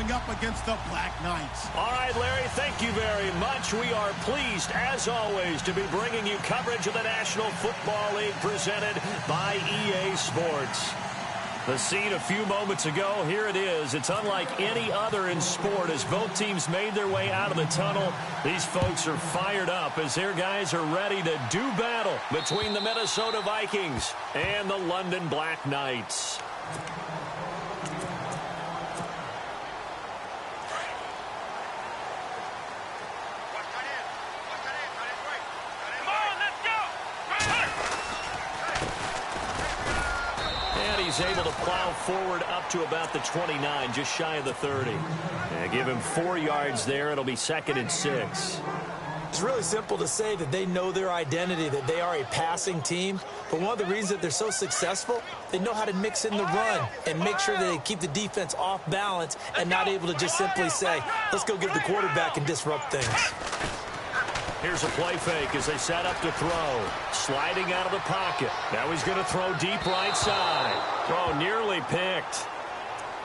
going up against the Black Knights. All right, Larry, thank you very much. We are pleased, as always, to be bringing you coverage of the National Football League presented by EA Sports. The scene a few moments ago, here it is. It's unlike any other in sport as both teams made their way out of the tunnel. These folks are fired up as their guys are ready to do battle between the Minnesota Vikings and the London Black Knights. He's able to plow forward up to about the 29, just shy of the 30. Give him 4 yards there. It'll be 2nd and 6. It's really simple to say that they know their identity, that they are a passing team. But one of the reasons that they're so successful, they know how to mix in the run and make sure that they keep the defense off balance and not able to just simply say, let's go get the quarterback and disrupt things. Here's a play fake as they set up to throw. Sliding out of the pocket. Now he's going to throw deep right side. Oh, nearly picked.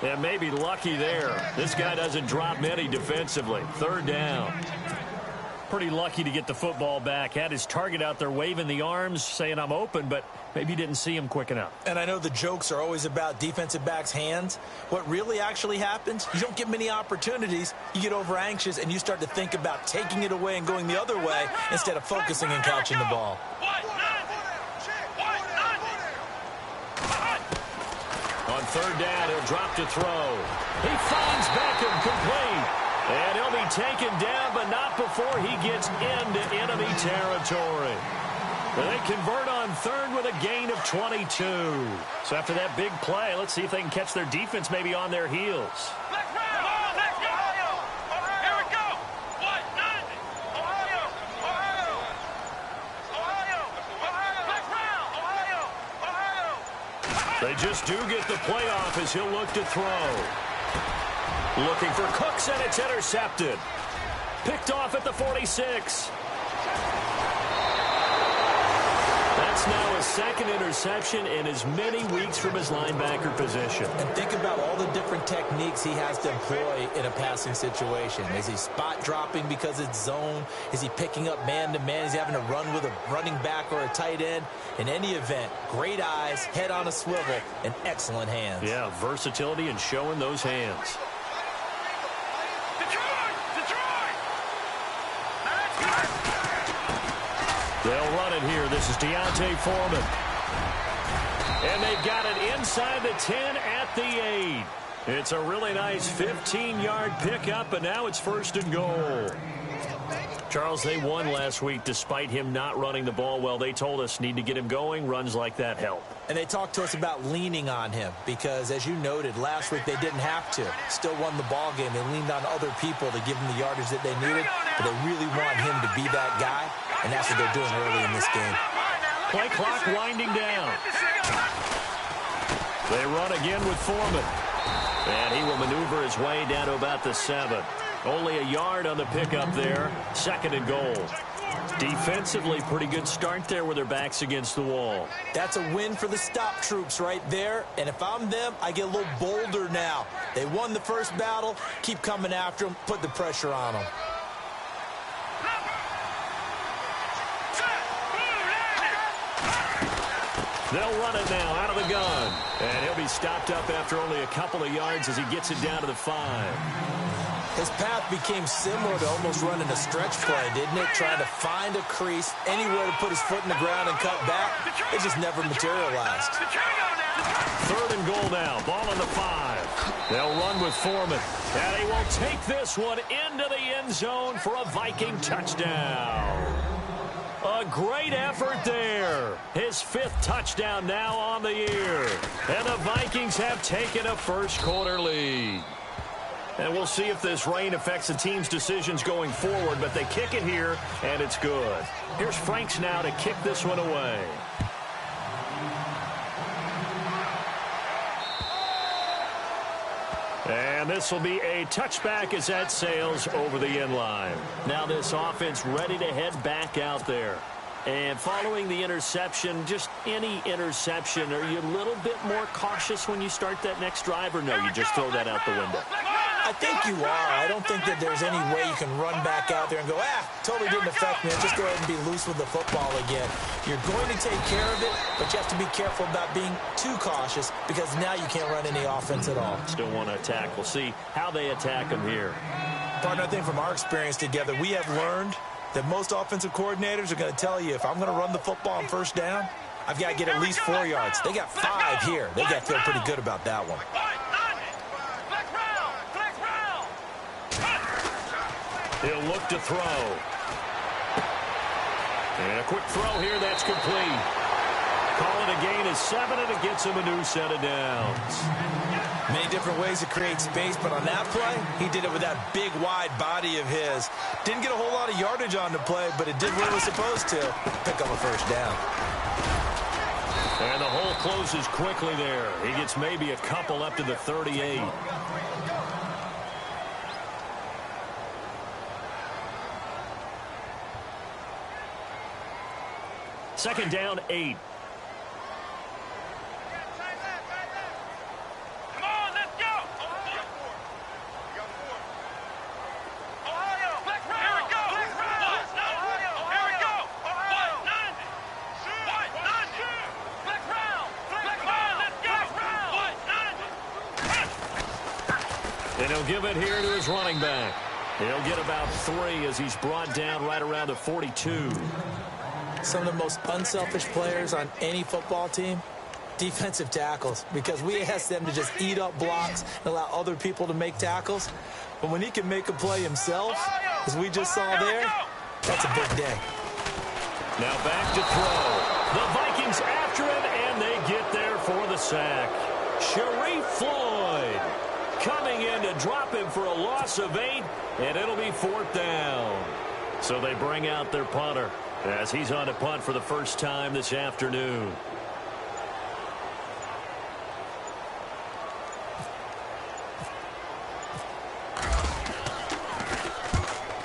And maybe lucky there. This guy doesn't drop many defensively. 3rd down. Pretty lucky to get the football back. Had his target out there waving the arms, saying I'm open, but maybe didn't see him quick enough. And I know the jokes are always about defensive backs' hands. What really actually happens, you don't get many opportunities. You get over anxious, and you start to think about taking it away and going the other way instead of focusing and catching the ball. On 3rd down, he'll drop to throw. He finds Beckham complete. And he'll be taken down, but not before he gets into enemy territory. They convert on 3rd with a gain of 22. So after that big play, let's see if they can catch their defense maybe on their heels. They just do get the play off as he'll look to throw. Looking for Cooks, and it's intercepted. Picked off at the 46. That's now his 2nd interception in as many weeks from his linebacker position. And think about all the different techniques he has to employ in a passing situation. Is he spot dropping because it's zone? Is he picking up man-to-man? Is he having to run with a running back or a tight end? In any event, great eyes, head on a swivel, and excellent hands. Yeah, versatility and showing those hands. They'll run it here. This is Deontay Foreman. And they've got it inside the 10 at the 8. It's a really nice 15-yard pickup, and now it's 1st and goal. Charles, they won last week despite him not running the ball well. They told us need to get him going. Runs like that help. And they talked to us about leaning on him because, as you noted, last week they didn't have to. Still won the ball game. They leaned on other people to give them the yardage that they needed, but they really want him to be that guy, and that's what they're doing early in this game. Play clock winding down. They run again with Foreman. And he will maneuver his way down to about the 7. Only a yard on the pickup there. 2nd and goal. Defensively, pretty good start there with their backs against the wall. That's a win for the stop troops right there. And if I'm them, I get a little bolder now. They won the first battle. Keep coming after them. Put the pressure on them. They'll run it now out of the gun. And he'll be stopped up after only a couple of yards as he gets it down to the 5. His path became similar to almost running a stretch play, didn't it? Trying to find a crease, anywhere to put his foot in the ground and cut back. It just never materialized. 3rd and goal now. Ball on the 5. They'll run with Foreman. And he will take this one into the end zone for a Viking touchdown. A great effort there. His 5th touchdown now on the year. And the Vikings have taken a first-quarter lead. And we'll see if this rain affects the team's decisions going forward, but they kick it here, and it's good. Here's Franks now to kick this one away. And this will be a touchback as that sails over the end line. Now this offense ready to head back out there. And following the interception, just any interception, are you a little bit more cautious when you start that next drive, or no, you just throw that out the window? I think think you are. I don't think that there's any way you can run back out there and go, totally didn't affect me. I'll just go ahead and be loose with the football again. You're going to take care of it, but you have to be careful about being too cautious because now you can't run any offense at all. Still want to attack. We'll see how they attack him here. Partner, I think from our experience together, we have learned that most offensive coordinators are going to tell you, if I'm going to run the football on first down, I've got to get at least 4 yards. They got 5 here. They got to feel pretty good about that one. He'll look to throw. And a quick throw here, that's complete. Call it a gain of 7, and it gets him a new set of downs. Many different ways to create space, but on that play, he did it with that big, wide body of his. Didn't get a whole lot of yardage on the play, but it did what it was supposed to. Pick up a first down. And the hole closes quickly there. He gets maybe a couple up to the 38. Second down, 8. Come on, let's go. Ohio, here we go. Here we go. Ohio, 9. Flex round. Let's go. And he'll give it here to his running back. He'll get about 3 as he's brought down right around the 42. Some of the most unselfish players on any football team, defensive tackles, because we ask them to just eat up blocks and allow other people to make tackles. But when he can make a play himself, as we just saw there, that's a big day. Now back to throw. The Vikings after him, and they get there for the sack. Sharif Floyd coming in to drop him for a loss of 8, and it'll be 4th down. So they bring out their punter as he's on to punt for the first time this afternoon.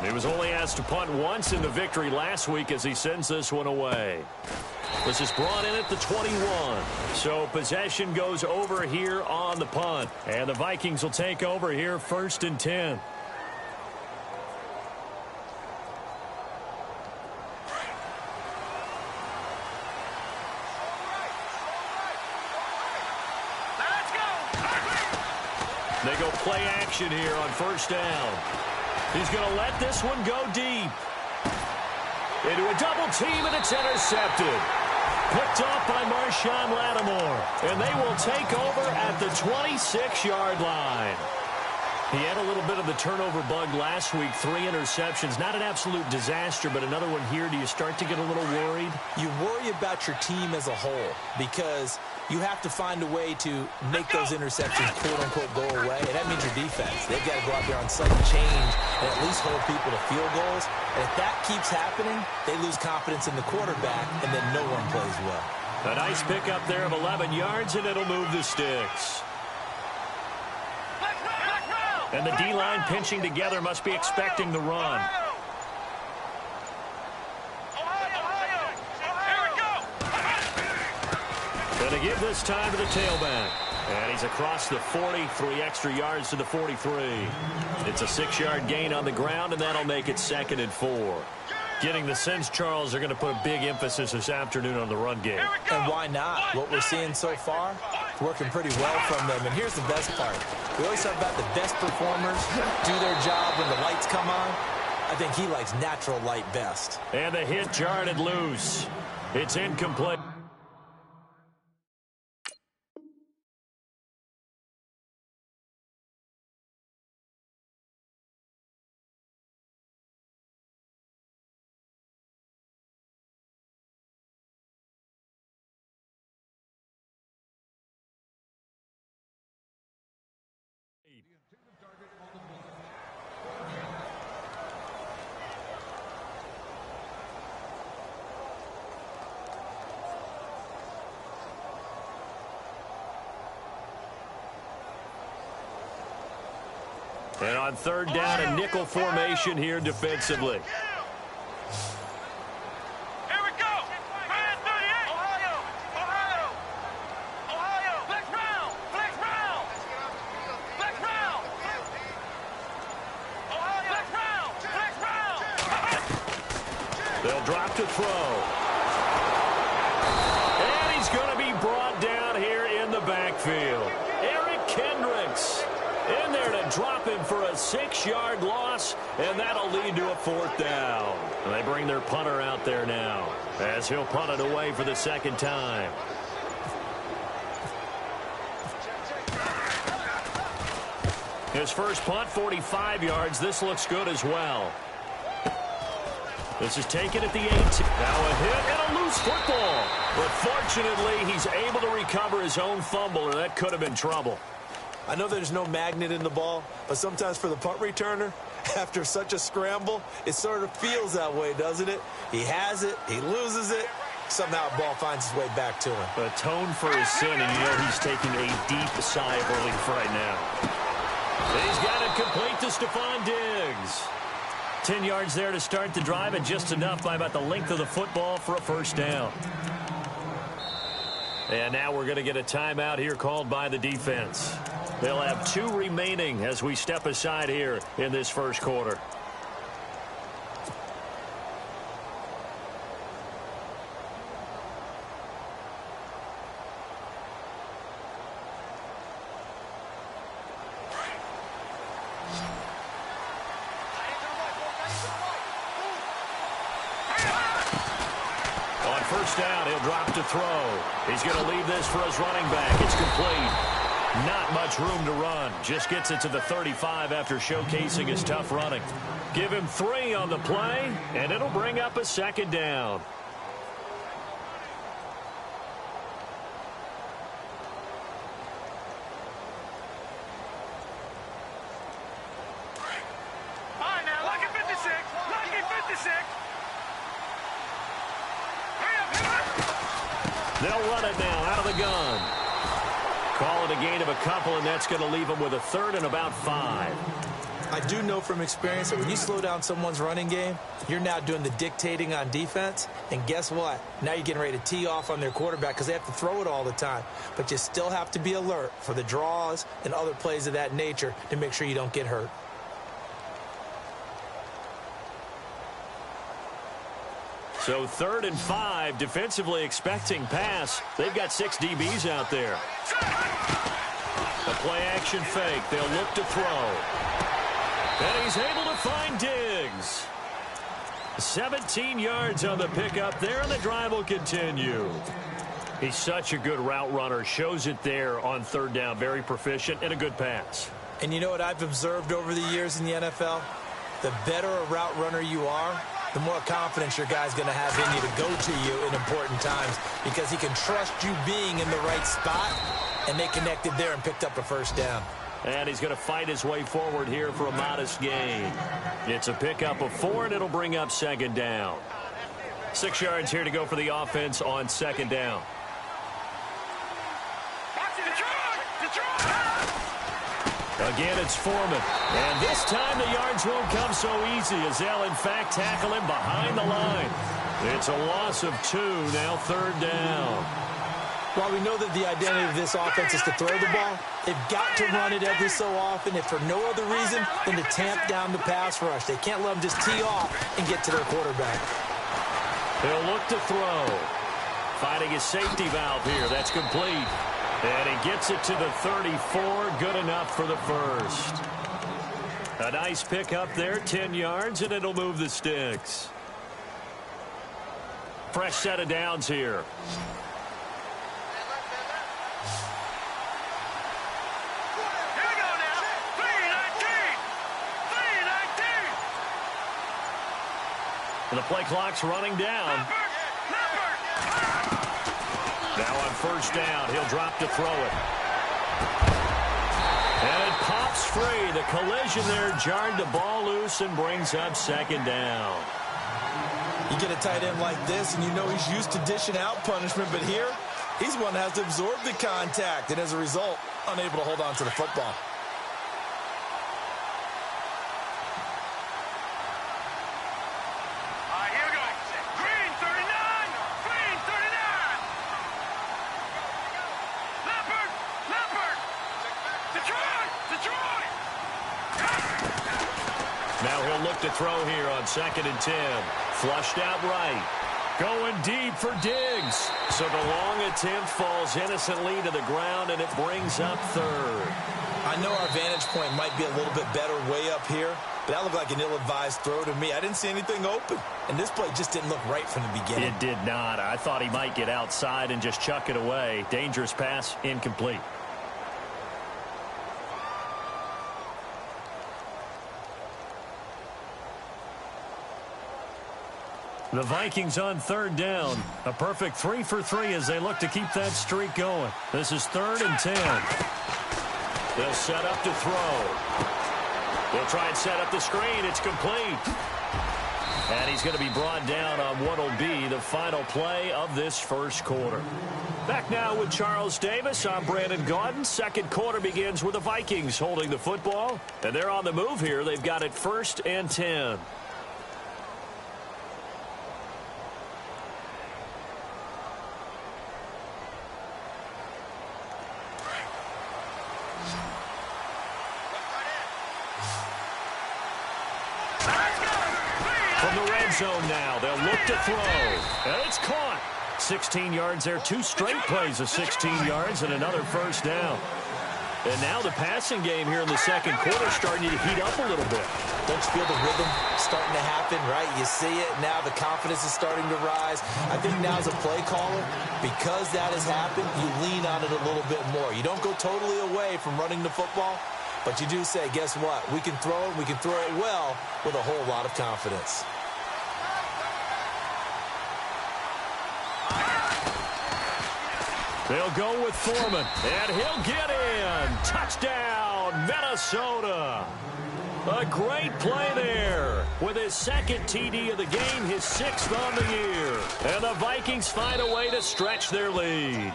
He was only asked to punt once in the victory last week as he sends this one away. This is brought in at the 21. So possession goes over here on the punt. And the Vikings will take over here 1st and 10. They go play action here on 1st down. He's going to let this one go deep. Into a double team, and it's intercepted. Picked off by Marshawn Lattimore. And they will take over at the 26-yard line. He had a little bit of the turnover bug last week, 3 interceptions. Not an absolute disaster, but another one here. Do you start to get a little worried? You worry about your team as a whole because you have to find a way to make those interceptions, quote-unquote, go away. And that means your defense. They've got to go out there on sudden change and at least hold people to field goals. And if that keeps happening, they lose confidence in the quarterback, and then no one plays well. A nice pickup there of 11 yards, and it'll move the sticks. And the D-line pinching together must be expecting the run. Going to give this time to the tailback. And he's across the 40, 3 extra yards to the 43. It's a 6-yard gain on the ground, and that'll make it 2nd and 4. Getting the sense, Charles, they're going to put a big emphasis this afternoon on the run game. And why not? What we're seeing so far, working pretty well from them. And here's the best part. We always talk about the best performers do their job when the lights come on. I think he likes natural light best. And the hit jarred loose. It's incomplete. And on 3rd down, a nickel formation here defensively. Here we go. Man 38. Ohio. Flex round. Flex round. drop to throw. And he's going to be brought down here in the backfield. Eric Kendricks in there to drop him for a 6-yard loss, and that'll lead to a 4th down. And they bring their punter out there now as he'll punt it away for the 2nd time. His first punt, 45 yards. This looks good as well. This is taken at the 8. Now a hit and a loose football. But fortunately, he's able to recover his own fumble, or that could have been trouble. I know there's no magnet in the ball, but sometimes for the punt returner, after such a scramble, it sort of feels that way, doesn't it? He has it, he loses it, somehow the ball finds its way back to him. Atone for his sin, and you know he's taking a deep sigh of relief right now. He's got it complete to Stephon Diggs. 10 yards there to start the drive, and just enough by about the length of the football for a 1st down. And now we're going to get a timeout here called by the defense. They'll have 2 remaining as we step aside here in this 1st quarter. On 1st down, he'll drop to throw. He's going to leave this for his running back. It's complete. Not much room to run. Just gets it to the 35 after showcasing his tough running. Give him 3 on the play, and it'll bring up a 2nd down. All right, now, lucky 56. Lucky 56. Hurry up, hurry up. They'll run it now out of the gun. Call it a gain of a couple, and that's going to leave them with a 3rd and about 5. I do know from experience that when you slow down someone's running game, you're now doing the dictating on defense. And guess what? Now you're getting ready to tee off on their quarterback because they have to throw it all the time. But you still have to be alert for the draws and other plays of that nature to make sure you don't get hurt. So 3rd and 5, defensively expecting pass. They've got 6 DBs out there. A play-action fake. They'll look to throw. And he's able to find Diggs. 17 yards on the pickup there, and the drive will continue. He's such a good route runner. Shows it there on 3rd down. Very proficient and a good pass. And you know what I've observed over the years in the NFL? The better a route runner you are, the more confidence your guy's going to have in you to go to you in important times because he can trust you being in the right spot, and they connected there and picked up a 1st down. And he's going to fight his way forward here for a modest gain. It's a pickup of 4, and it'll bring up 2nd down. 6 yards here to go for the offense on 2nd down. Again, it's Foreman. And this time the yards won't come so easy as they'll, in fact, tackle him behind the line. It's a loss of 2, now 3rd down. While we know that the identity of this offense is to throw the ball, they've got to run it every so often, if for no other reason than to tamp down the pass rush. They can't let them just tee off and get to their quarterback. He'll look to throw. Finding his safety valve here. That's complete. And he gets it to the 34. Good enough for the 1st. A nice pickup there, 10 yards, and it'll move the sticks. Fresh set of downs here. And the play clock's running down. Now on 1st down, he'll drop to throw it. And it pops free. The collision there jarred the ball loose and brings up 2nd down. You get a tight end like this, and you know he's used to dishing out punishment, but here, he's one that has to absorb the contact, and as a result, unable to hold on to the football. Now he'll look to throw here on 2nd and 10. Flushed out right. Going deep for Diggs. So the long attempt falls innocently to the ground, and it brings up 3rd. I know our vantage point might be a little bit better way up here, but that looked like an ill-advised throw to me. I didn't see anything open, and this play just didn't look right from the beginning. It did not. I thought he might get outside and just chuck it away. Dangerous pass, incomplete. The Vikings on 3rd down. A perfect 3 for 3 as they look to keep that streak going. This is 3rd and 10. They'll set up to throw. They'll try and set up the screen. It's complete. And he's going to be brought down on what will be the final play of this first quarter. Back now with Charles Davis. I'm Brandon Gaudin. Second quarter begins with the Vikings holding the football. And they're on the move here. They've got it 1st and 10. From the red zone now, they'll look to throw. And it's caught. 16 yards there. 2 straight plays of 16 yards and another first down. And now the passing game here in the second quarter starting to heat up a little bit. Don't you feel the rhythm starting to happen, right? You see it. Now the confidence is starting to rise. I think now as a play caller, because that has happened, you lean on it a little bit more. You don't go totally away from running the football, but you do say, guess what? We can throw it. We can throw it well with a whole lot of confidence. They'll go with Foreman, and he'll get in. Touchdown, Minnesota. A great play there. With his 2nd TD of the game, his 6th on the year. And the Vikings find a way to stretch their lead.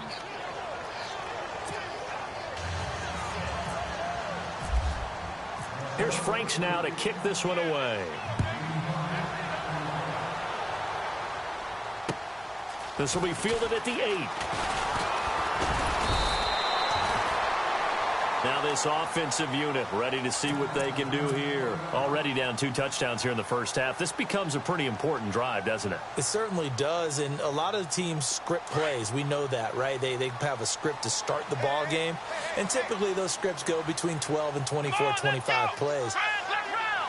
Here's Franks now to kick this one away. This will be fielded at the 8. Now this offensive unit ready to see what they can do here. Already down 2 touchdowns here in the first half. This becomes a pretty important drive, doesn't it? It certainly does, and a lot of teams script plays. We know that, right? They have a script to start the ball game, and typically those scripts go between 12 and 24, 25 plays.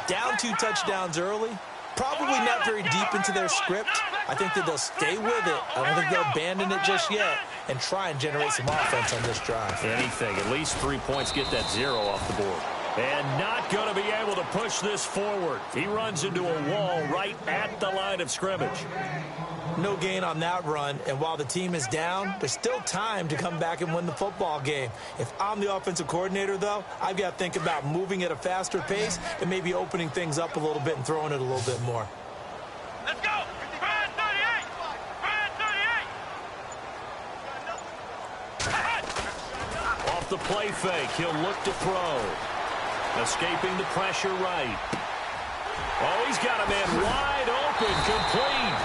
Down 2 touchdowns early, probably not very deep into their script. I think that they'll stay with it. I don't think they'll abandon it just yet and try and generate some offense on this drive. Anything, at least 3 points, get that 0 off the board. And not going to be able to push this forward. He runs into a wall right at the line of scrimmage. No gain on that run, and while the team is down, there's still time to come back and win the football game. If I'm the offensive coordinator, though, I've got to think about moving at a faster pace and maybe opening things up a little bit and throwing it a little bit more. Let's go! Brad 38! Brad 38! Off the play fake, he'll look to throw. Escaping the pressure right. Oh, he's got a man wide open, complete.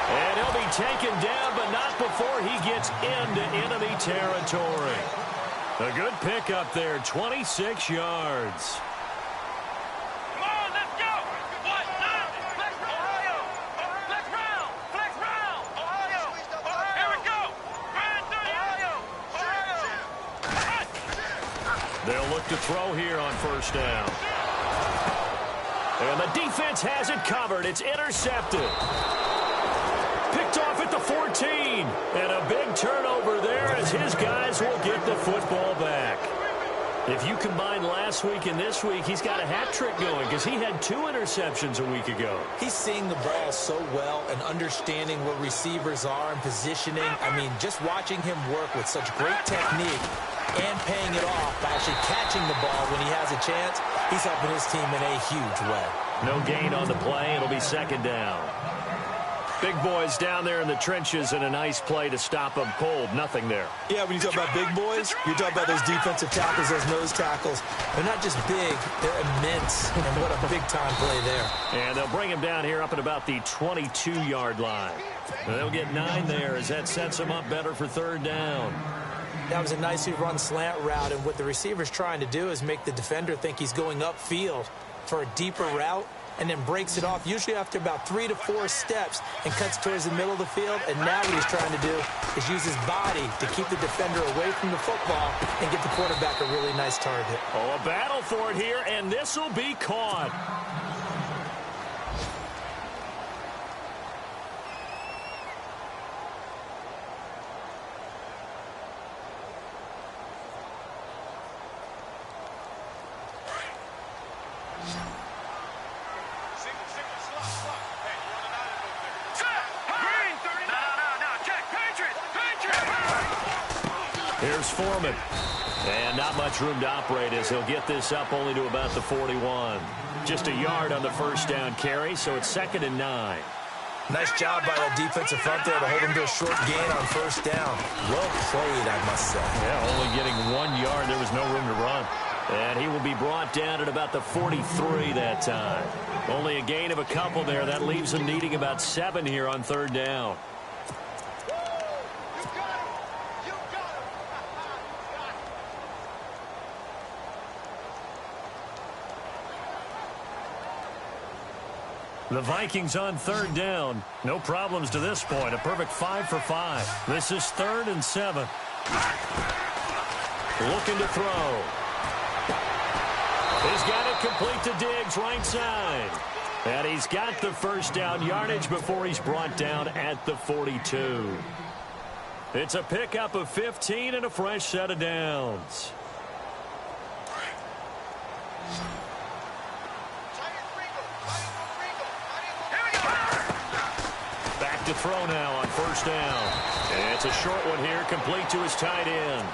And he'll be taken down, but not before he gets into enemy territory. A good pickup there, 26 yards. Come on, let's go! What? Flex Ohio! Flex round! Flex round! Ohio! Here we go! Brad 38! They'll look to throw here on first down. And the defense has it covered. It's intercepted. Picked off at the 14. And a big turnover there as his guys will get the football back. If you combine last week and this week, he's got a hat trick going because he had 2 interceptions a week ago. He's seeing the ball so well and understanding where receivers are and positioning. I mean, just watching him work with such great technique and paying it off by actually catching the ball when he has a chance, he's helping his team in a huge way. No gain on the play. It'll be second down. Big boys down there in the trenches and a nice play to stop them cold. Nothing there. Yeah, when you talk about big boys, you're talking about those defensive tackles, those nose tackles. They're not just big, they're immense. And what a big-time play there. And they'll bring him down here up at about the 22-yard line. And they'll get 9 there as that sets them up better for third down. That was a nicely run slant route, and what the receiver's trying to do is make the defender think he's going upfield for a deeper route, and then breaks it off, usually after about 3 to 4 steps, and cuts towards the middle of the field. And now what he's trying to do is use his body to keep the defender away from the football and get the quarterback a really nice target. Oh, a battle for it here, and this will be caught. Here's Foreman. And not much room to operate as he'll get this up only to about the 41. Just a yard on the first down carry, so it's 2nd and 9. Nice job by that defensive front there to hold him to a short gain on first down. Well played, I must say. Yeah, only getting 1 yard. There was no room to run. And he will be brought down at about the 43 that time. Only a gain of a couple there. That leaves him needing about 7 here on 3rd down. The Vikings on 3rd down. No problems to this point. A perfect 5 for 5. This is 3rd and 7. Looking to throw. He's got it complete to Diggs, right side. And he's got the first down yardage before he's brought down at the 42. It's a pickup of 15 and a fresh set of downs. To throw now on first down. And it's a short one here, complete to his tight end.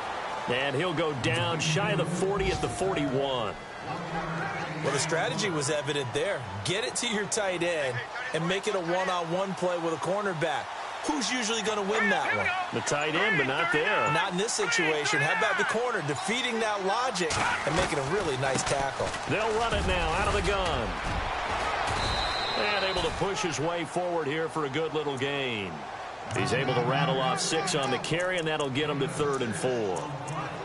And he'll go down shy of the 40 at the 41. Well, the strategy was evident there. Get it to your tight end and make it a one-on-one play with a cornerback. Who's usually going to win that one? The tight end, but not there. Not in this situation. How about the corner defeating that logic and making a really nice tackle? They'll run it now out of the gun. And able to push his way forward here for a good little gain. He's able to rattle off 6 on the carry, and that'll get him to 3rd and 4.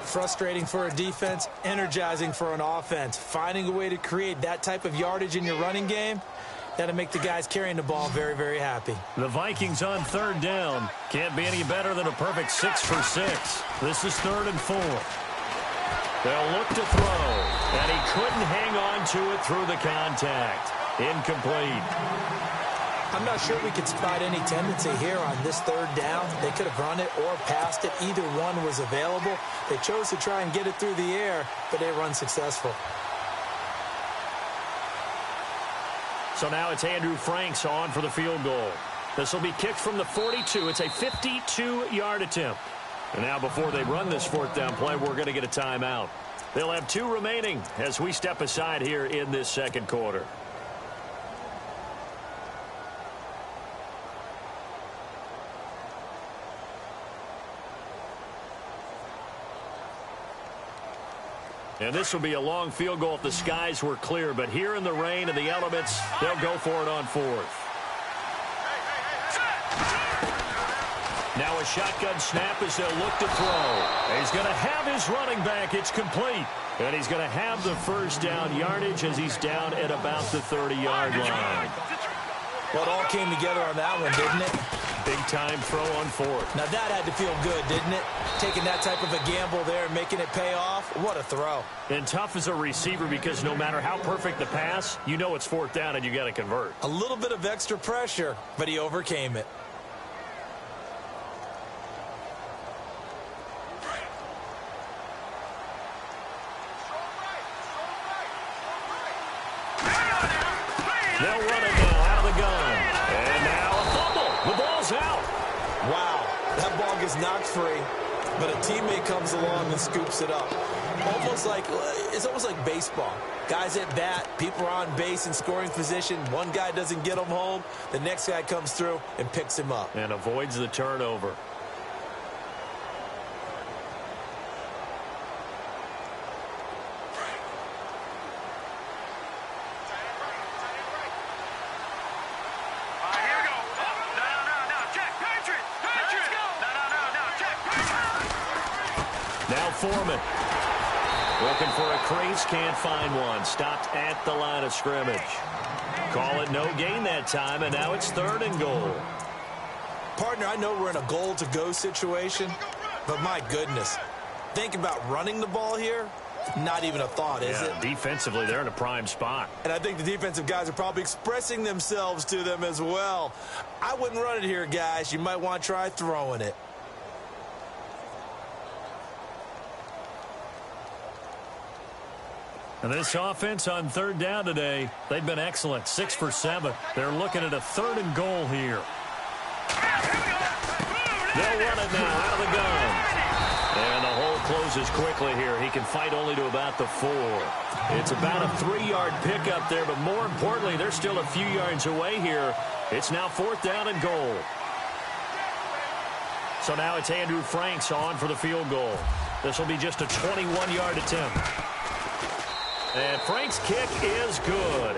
Frustrating for a defense, energizing for an offense. Finding a way to create that type of yardage in your running game, that'll make the guys carrying the ball very, very happy. The Vikings on 3rd down. Can't be any better than a perfect 6 for 6. This is 3rd and 4. They'll look to throw, and he couldn't hang on to it through the contact. Incomplete. I'm not sure we could spot any tendency here on this 3rd down. They could have run it or passed it. Either one was available. They chose to try and get it through the air, but they run successful. So now it's Andrew Franks on for the field goal. This will be kicked from the 42. It's a 52-yard attempt. And now before they run this 4th down play, we're going to get a timeout. They'll have 2 remaining as we step aside here in this 2nd quarter. And this will be a long field goal if the skies were clear. But here in the rain and the elements, they'll go for it on 4th. Now a shotgun snap as they'll look to throw. He's going to have his running back. It's complete. And he's going to have the first down yardage as he's down at about the 30-yard line. Well, it all came together on that one, didn't it? Big-time throw on 4th. Now, that had to feel good, didn't it? Taking that type of a gamble there and making it pay off. What a throw. And tough as a receiver because no matter how perfect the pass, you know it's 4th down and you got to convert. A little bit of extra pressure, but he overcame it. They'll run it now out of the gun. And now a fumble. The ball's out. Wow, that ball gets knocked free, but a teammate comes along and scoops it up. It's almost like baseball. Guys at bat, people are on base in scoring position. One guy doesn't get him home. The next guy comes through and picks him up. And avoids the turnover. Foreman looking for a crease, can't find one. Stopped at the line of scrimmage. Call it no gain that time, and now it's 3rd and goal. Partner, I know we're in a goal-to-go situation, but my goodness, think about running the ball here. Not even a thought, is it? Defensively, they're in a prime spot. And I think the defensive guys are probably expressing themselves to them as well. I wouldn't run it here, guys. You might want to try throwing it. And this offense on 3rd down today, they've been excellent, 6 for 7. They're looking at a 3rd and goal here. They'll run it now out of the gun. And the hole closes quickly here. He can fight only to about the 4. It's about a 3-yard pickup there, but more importantly, they're still a few yards away here. It's now 4th down and goal. So now it's Andrew Franks on for the field goal. This will be just a 21-yard attempt. And Frank's kick is good.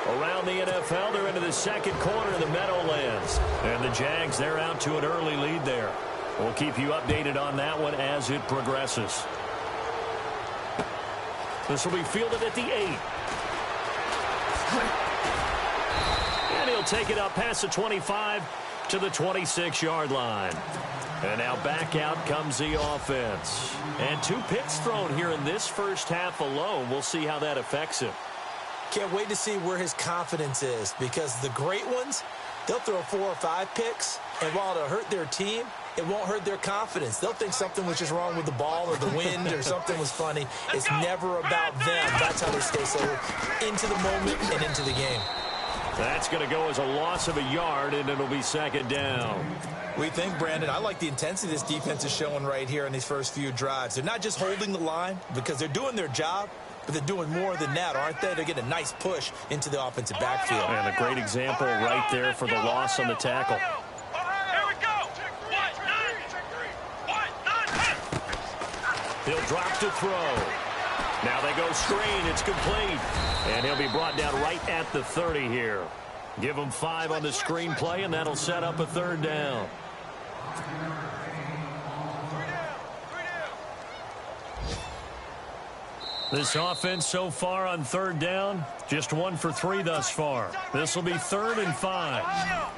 Around the NFL, they're into the 2nd quarter of the Meadowlands. And the Jags, they're out to an early lead there. We'll keep you updated on that one as it progresses. This will be fielded at the 8. And he'll take it up past the 25 to the 26-yard line. And now back out comes the offense. And 2 picks thrown here in this first half alone. We'll see how that affects him. Can't wait to see where his confidence is, because the great ones, they'll throw 4 or 5 picks, and while it'll hurt their team, it won't hurt their confidence. They'll think something was just wrong with the ball or the wind or something was funny. It's never about them. That's how they stay so into the moment and into the game. That's going to go as a loss of a yard, and it'll be 2nd down. We think, Brandon, I like the intensity this defense is showing right here in these first few drives. They're not just holding the line because they're doing their job, but they're doing more than that, aren't they? They're getting a nice push into the offensive backfield. And a great example right there for the loss on the tackle. He'll drop to throw. Now they go screen. It's complete. And he'll be brought down right at the 30 here. Give him 5 on the screen play, and that'll set up a 3rd down. This offense so far on 3rd down, just 1 for 3 thus far. This will be 3rd and 5.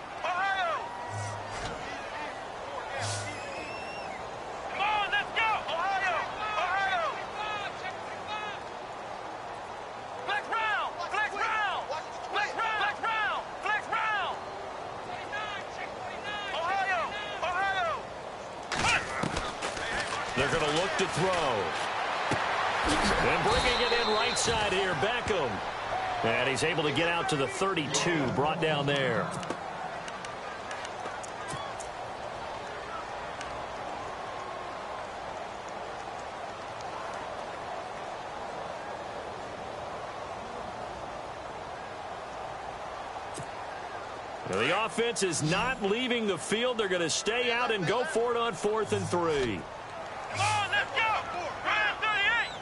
They're going to look to throw. And bringing it in right side here, Beckham. And he's able to get out to the 32, brought down there. The offense is not leaving the field. They're going to stay out and go for it on 4th and 3. Come on, let's go! Brand 38!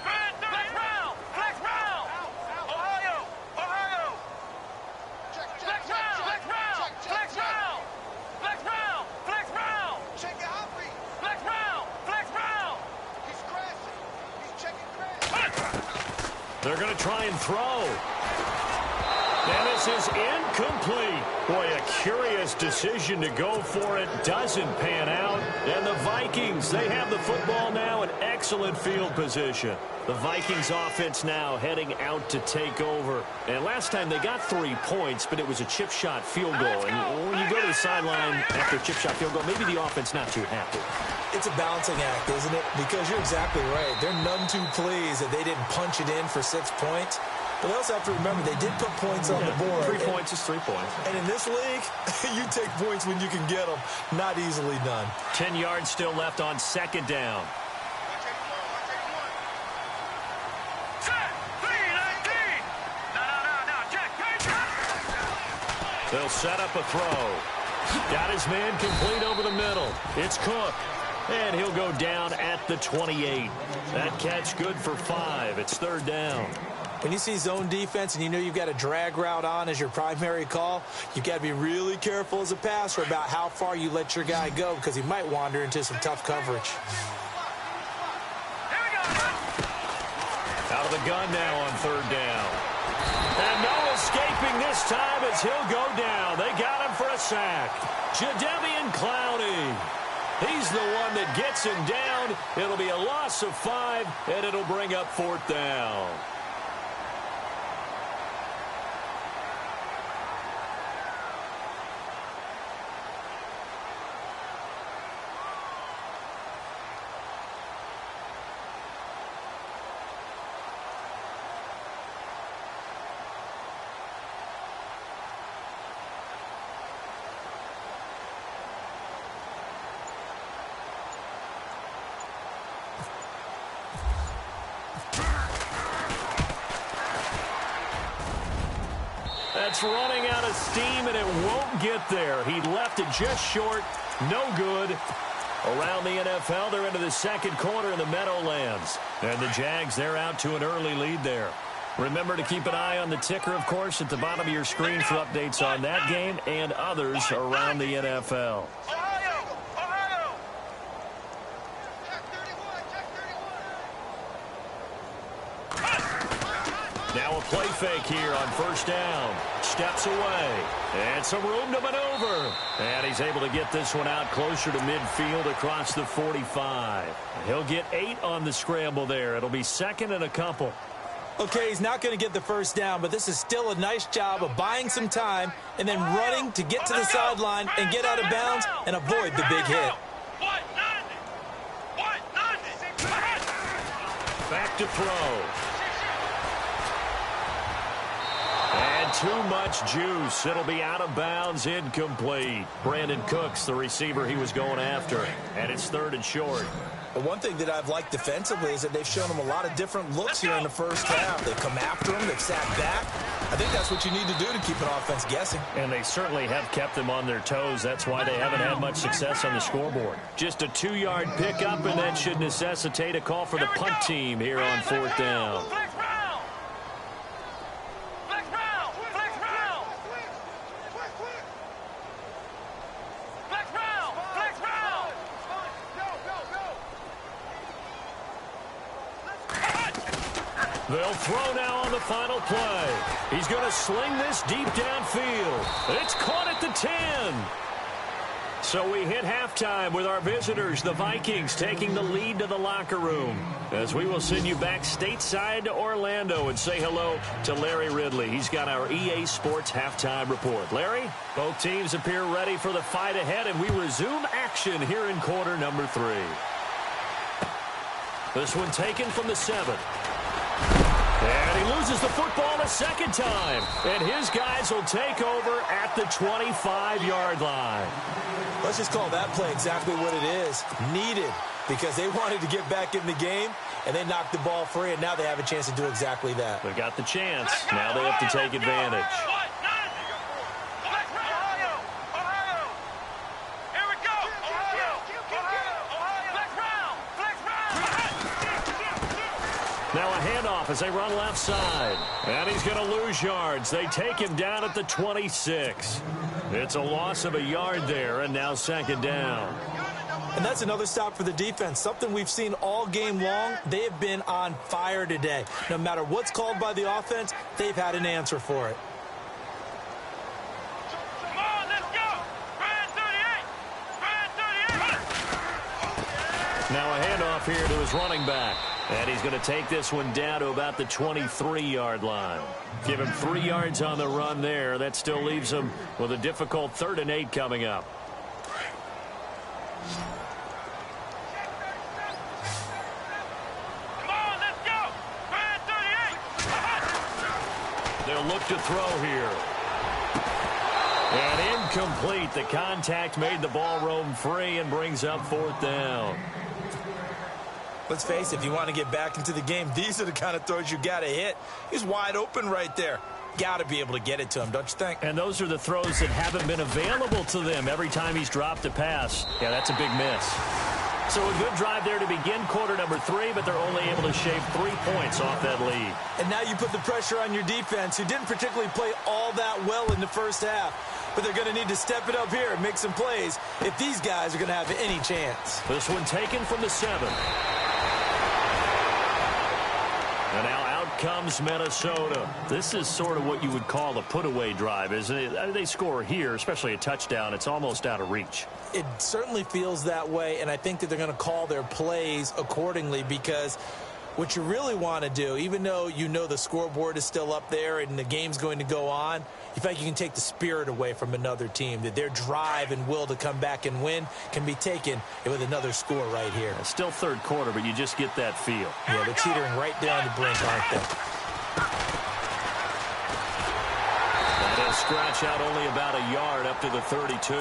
Brand 38! Flex round! Flex round! Ohio! Ohio! Flex round! Flex round! Flex round! Flex round! Flex round! Check it out, Reed. Flex round! Flex round! He's crashing. He's checking crash. They're going to try and throw. And this is incomplete. Boy, a curious decision to go for it. Doesn't pan out. And the Vikings, they have the football now in excellent field position. The Vikings offense now heading out to take over. And last time they got 3 points, but it was a chip shot field goal. And when you go to the sideline after a chip shot field goal, maybe the offense not too happy. It's a balancing act, isn't it? Because you're exactly right. They're none too pleased that they didn't punch it in for 6 points. But they also have to remember they did put points on the board. 3 points is 3 points. And in this league, you take points when you can get them. Not easily done. 10 yards still left on 2nd down. They'll set up a throw. Got his man complete over the middle. It's Cook. And he'll go down at the 28. That catch good for 5. It's 3rd down. When you see zone defense and you know you've got a drag route on as your primary call, you've got to be really careful as a passer about how far you let your guy go, because he might wander into some tough coverage. Out of the gun now on 3rd down. And no escape this time as he'll go down. They got him for a sack. Jadeveon Clowney. He's the one that gets him down. It'll be a loss of 5, and it'll bring up 4th down. That's running out of steam, and it won't get there. He left it just short. No good. Around the NFL, they're into the second quarter in the Meadowlands. And the Jags, they're out to an early lead there. Remember to keep an eye on the ticker, of course, at the bottom of your screen for updates on that game and others around the NFL. Now a play fake here on 1st down. Steps away. And some room to maneuver. And he's able to get this one out closer to midfield across the 45. He'll get 8 on the scramble there. It'll be 2nd and a couple. Okay, he's not going to get the 1st down, but this is still a nice job of buying some time and then running to get to the sideline and get out of bounds and avoid the big hit. Back to throw. And too much juice. It'll be out of bounds, incomplete. Brandon Cooks, the receiver he was going after. And it's 3rd and short. But one thing that I've liked defensively is that they've shown him a lot of different looks here in the 1st half. They've come after him. They've sat back. I think that's what you need to do to keep an offense guessing. And they certainly have kept them on their toes. That's why they haven't had much success on the scoreboard. Just a 2-yard pickup, and that should necessitate a call for the punt team here on 4th down. They'll throw now on the final play. He's going to sling this deep downfield. It's caught at the 10. So we hit halftime with our visitors, the Vikings, taking the lead to the locker room. As we will send you back stateside to Orlando and say hello to Larry Ridley. He's got our EA Sports halftime report. Larry, both teams appear ready for the fight ahead, and we resume action here in quarter number 3. This one taken from the 7. And he loses the football a 2nd time. And his guys will take over at the 25-yard line. Let's just call that play exactly what it is. Needed, because they wanted to get back in the game, and they knocked the ball free, and now they have a chance to do exactly that. They've got the chance. Now they have to take advantage. Now a handoff as they run left side. And he's going to lose yards. They take him down at the 26. It's a loss of a yard there, and now 2nd down. And that's another stop for the defense. Something we've seen all game long. They have been on fire today. No matter what's called by the offense, they've had an answer for it. Come on, let's go. Brand 38. Brand 38. Now a handoff here to his running back. And he's going to take this one down to about the 23-yard line. Give him 3 yards on the run there. That still leaves him with a difficult 3rd and 8 coming up. Come on, let's go. Brand 38. They'll look to throw here. And incomplete. The contact made the ball roam free and brings up 4th down. Let's face it, if you want to get back into the game, these are the kind of throws you got to hit. He's wide open right there. Got to be able to get it to him, don't you think? And those are the throws that haven't been available to them every time he's dropped a pass. Yeah, that's a big miss. So a good drive there to begin quarter number 3, but they're only able to shave 3 points off that lead. And now you put the pressure on your defense, who didn't particularly play all that well in the 1st half. But they're going to need to step it up here and make some plays if these guys are going to have any chance. This one taken from the 7. And now out comes Minnesota. This is sort of what you would call a put-away drive, isn't it? They score here, especially a touchdown. It's almost out of reach. It certainly feels that way, and I think that they're going to call their plays accordingly, because what you really want to do, even though you know the scoreboard is still up there and the game's going to go on, you feel like you can take the spirit away from another team, that their drive and will to come back and win can be taken with another score right here. Still third quarter, but you just get that feel. Yeah, they're teetering right there on the brink, aren't they? That'll scratch out only about a yard up to the 32.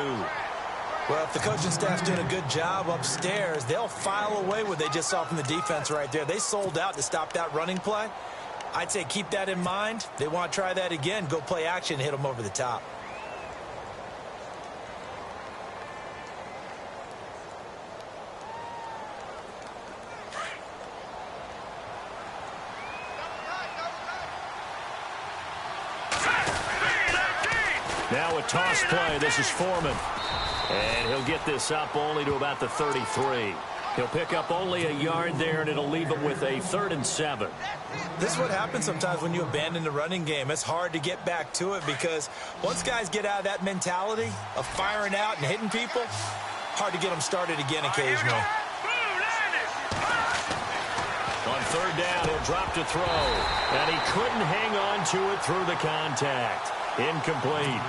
Well, if the coaching staff's doing a good job upstairs, they'll file away what they just saw from the defense right there. They sold out to stop that running play. I'd say keep that in mind. They want to try that again. Go play action, hit them over the top. Now a toss play. This is Foreman. And he'll get this up only to about the 33. He'll pick up only a yard there, and it'll leave him with a 3rd and 7. This is what happens sometimes when you abandon the running game. It's hard to get back to it, because once guys get out of that mentality of firing out and hitting people, hard to get them started again occasionally. On 3rd down, he'll drop to throw. And he couldn't hang on to it through the contact. Incomplete.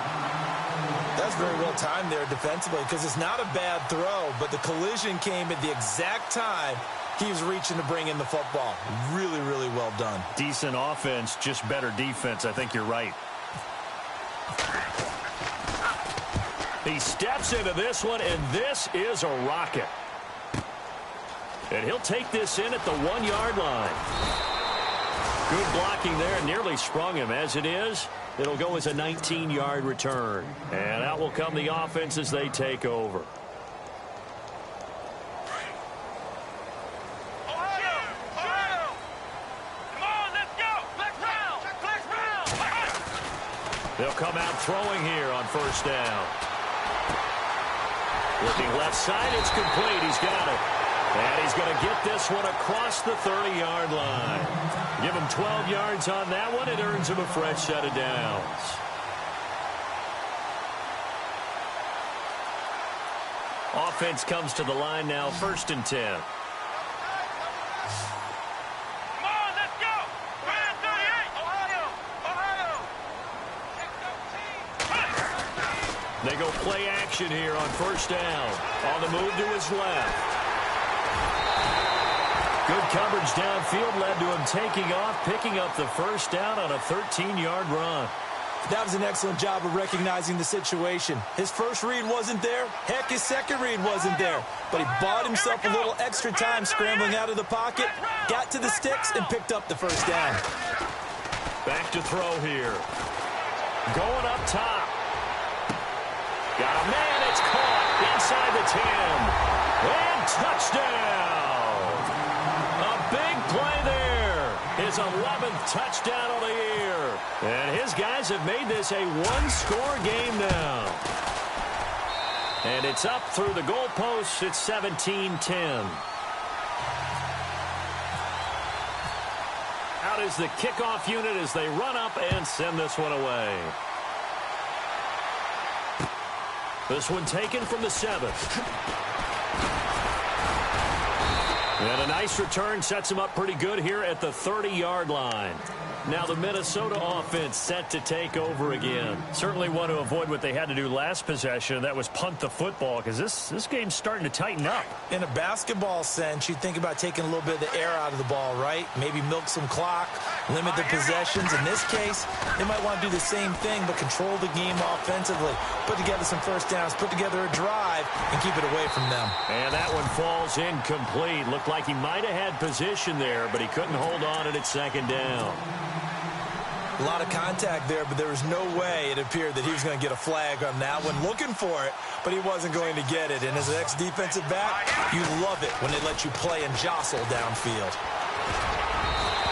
That's very well timed there defensively, because it's not a bad throw, but the collision came at the exact time he was reaching to bring in the football. Really, really well done. Decent offense, just better defense. I think you're right. He steps into this one, and this is a rocket. And he'll take this in at the 1-yard line. Good blocking there, nearly sprung him. As it is, it'll go as a 19-yard return. And out will come the offense as they take over. They'll come out throwing here on 1st down. Looking left side, it's complete. He's got it. And he's going to get this one across the 30-yard line. Give him 12 yards on that one. It earns him a fresh set of downs. Offense comes to the line now, 1st and 10. They go play action here on 1st down. On the move to his left. Good coverage downfield led to him taking off, picking up the 1st down on a 13-yard run. That was an excellent job of recognizing the situation. His first read wasn't there. Heck, his second read wasn't there. But he bought himself a little extra time scrambling out of the pocket, got to the sticks, and picked up the 1st down. Back to throw here. Going up top. Got a man. It's caught inside the 10. And touchdown. A big play there. His 11th touchdown of the year. And his guys have made this a one-score game now. And it's up through the goalposts. It's 17-10. Out is the kickoff unit as they run up and send this one away. This one taken from the 7th. And a nice return sets him up pretty good here at the 30-yard line. Now the Minnesota offense set to take over again. Certainly want to avoid what they had to do last possession. That was punt the football, because this game's starting to tighten up. In a basketball sense, you think about taking a little bit of the air out of the ball, right? Maybe milk some clock, limit the possessions. In this case, they might want to do the same thing, but control the game offensively. Put together some 1st downs, put together a drive, and keep it away from them. And that one falls incomplete. Looked like he might have had position there, but he couldn't hold on at 2nd down. A lot of contact there, but there was no way it appeared that he was going to get a flag on that one. Looking for it, but he wasn't going to get it. And as an ex-defensive back, you love it when they let you play and jostle downfield.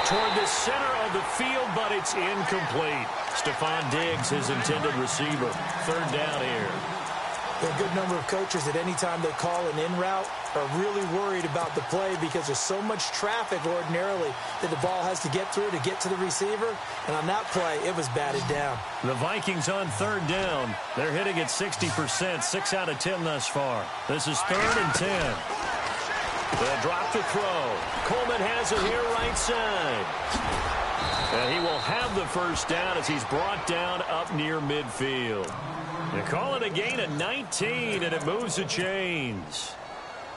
Toward the center of the field, but it's incomplete. Stephon Diggs, his intended receiver. 3rd down here. There are a good number of coaches at any time they call an in route are really worried about the play because there's so much traffic ordinarily that the ball has to get through to get to the receiver. And on that play, it was batted down. The Vikings on third down. They're hitting at 60%, 6 out of 10 thus far. This is 3rd and 10. They'll drop the throw. Coleman has it here right side. And he will have the first down as he's brought down up near midfield. They call it a gain of 19, and it moves the chains.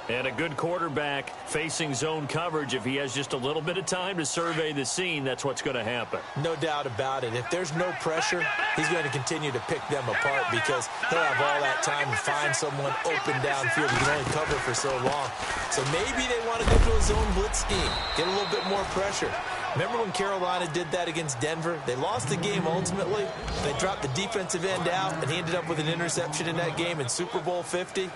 And a good quarterback facing zone coverage. If he has just a little bit of time to survey the scene, that's what's going to happen. No doubt about it. If there's no pressure, he's going to continue to pick them apart because he'll have all that time to find someone open downfield. He can only cover for so long. So maybe they want to go to a zone blitz scheme, get a little bit more pressure. Remember when Carolina did that against Denver? They lost the game ultimately. They dropped the defensive end out, and he ended up with an interception in that game in Super Bowl 50.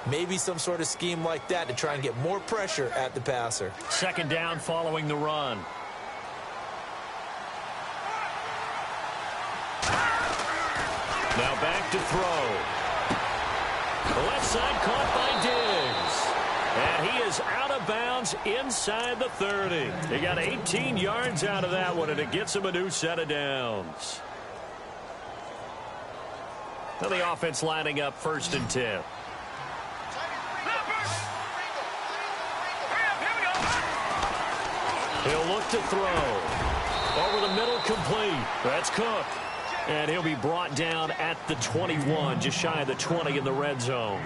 Maybe some sort of scheme like that to try and get more pressure at the passer. 2nd down following the run. Now back to throw. The left side caught by Diggs. And he is out of bounds inside the 30. He got 18 yards out of that one, and it gets him a new set of downs. Now the offense lining up 1st and 10. He'll look to throw. Over the middle, complete. That's Cook. And he'll be brought down at the 21, just shy of the 20 in the red zone.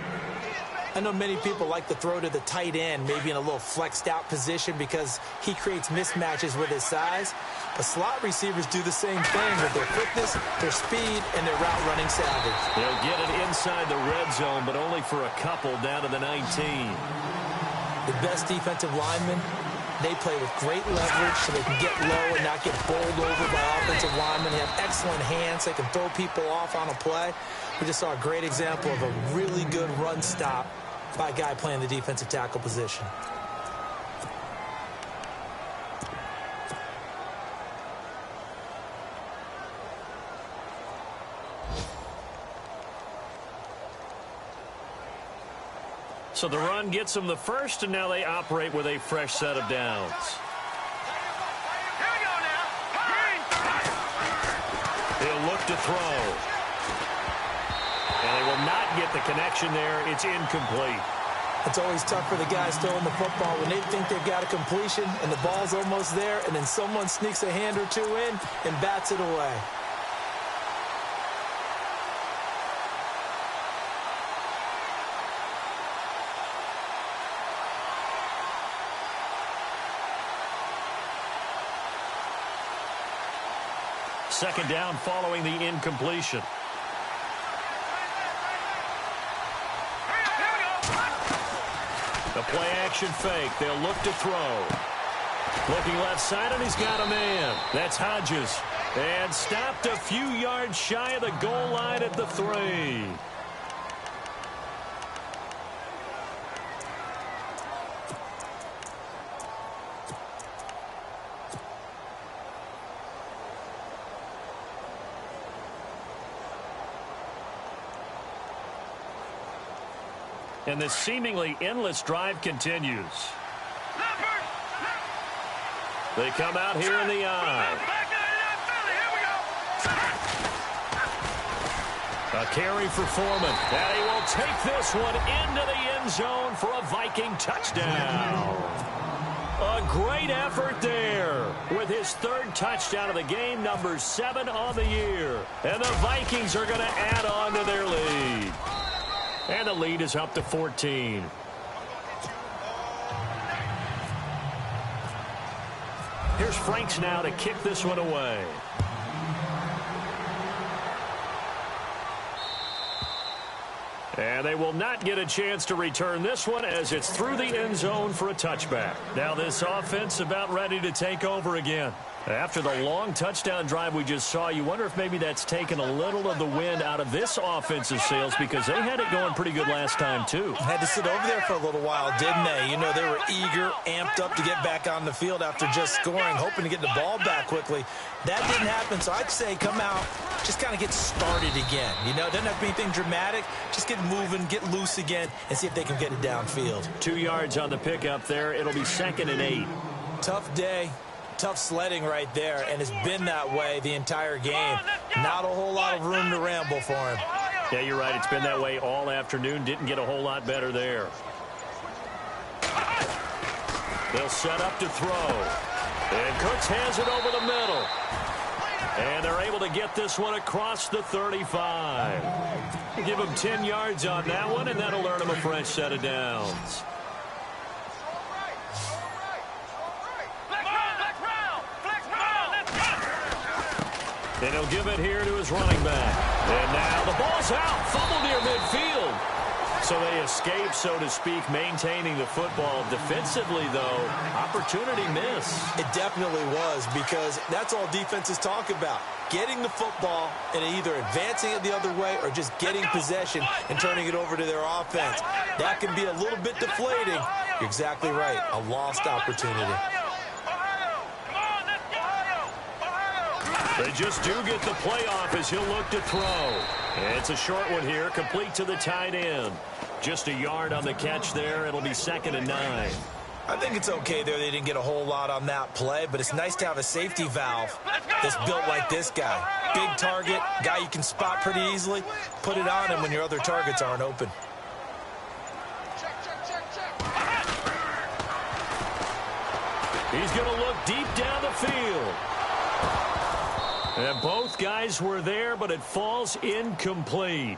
I know many people like to throw to the tight end, maybe in a little flexed out position because he creates mismatches with his size. But slot receivers do the same thing with their quickness, their speed, and their route running savvy. They'll get it inside the red zone, but only for a couple down to the 19. The best defensive linemen, they play with great leverage so they can get low and not get bowled over by offensive linemen. They have excellent hands. They can throw people off on a play. We just saw a great example of a really good run stop by a guy playing the defensive tackle position. So the run gets them the first, and now they operate with a fresh set of downs. Here we go now. He'll look to throw. And they will not get the connection there. It's incomplete. It's always tough for the guys throwing the football when they think they've got a completion and the ball's almost there, and then someone sneaks a hand or two in and bats it away. Second down following the incompletion. The play action fake. They'll look to throw. Looking left side, and he's got a man. That's Hodges. And stopped a few yards shy of the goal line at the 3. And this seemingly endless drive continues. They come out here in the eye. A carry for Foreman. And he will take this one into the end zone for a Viking touchdown. A great effort there with his 3rd touchdown of the game, number 7 on the year. And the Vikings are going to add on to their lead. And the lead is up to 14. Here's Franks now to kick this one away. And they will not get a chance to return this one as it's through the end zone for a touchback. Now this offense about ready to take over again. After the long touchdown drive we just saw, you wonder if maybe that's taken a little of the wind out of this offensive sails, because they had it going pretty good last time, too. Had to sit over there for a little while, didn't they? You know, they were eager, amped up to get back on the field after just scoring, hoping to get the ball back quickly. That didn't happen, so I'd say come out, just kind of get started again. You know, it doesn't have to be anything dramatic. Just get moving, get loose again, and see if they can get it downfield. 2 yards on the pickup there. It'll be 2nd and 8. Tough day. Tough sledding right there, and it's been that way the entire game. Not a whole lot of room to ramble for him. Yeah, you're right. It's been that way all afternoon. Didn't get a whole lot better there. They'll set up to throw. And Cooks hands it over the middle. And they're able to get this one across the 35. Give them 10 yards on that one, and that'll earn them a fresh set of downs. And he'll give it here to his running back. And now the ball's out. Fumble near midfield. So they escape, so to speak, maintaining the football. Defensively, though, opportunity miss. It definitely was, because that's all defenses talk about. Getting the football and either advancing it the other way or just getting possession and turning it over to their offense. That can be a little bit deflating. You're exactly right. A lost opportunity. They just do get the playoff as he'll look to throw. And it's a short one here, complete to the tight end. Just a yard on the catch there. It'll be 2nd and 9. I think it's okay there. They didn't get a whole lot on that play, but it's nice to have a safety valve that's built like this guy. Big target, guy you can spot pretty easily. Put it on him when your other targets aren't open. He's going to look deep down the field. And both guys were there, but it falls incomplete.